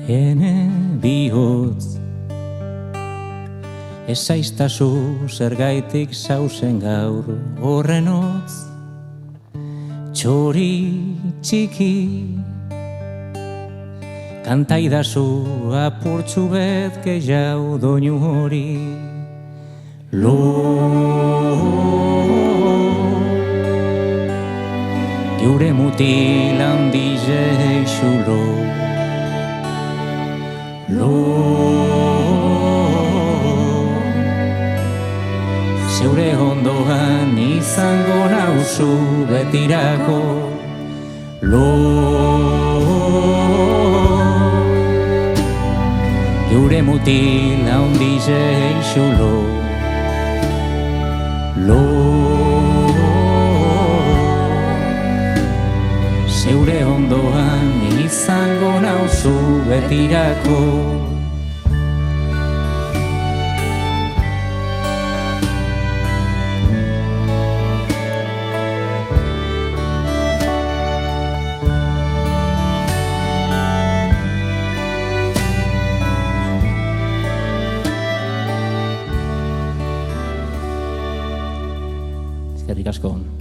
ene bihotz. Ezaiztazu zergaitik zauzen gaur horren hotz. Txori txiki, kantaidazu apurtzu bet gehiago doinu hori. Lo, geure mutil handize eixulo. Lo, zeure ondoan izango nauzu betirako. Lo, geure mutil handize eixulo. Lo, zeure ondoan izango nauzu betirako. Eskerrik asko.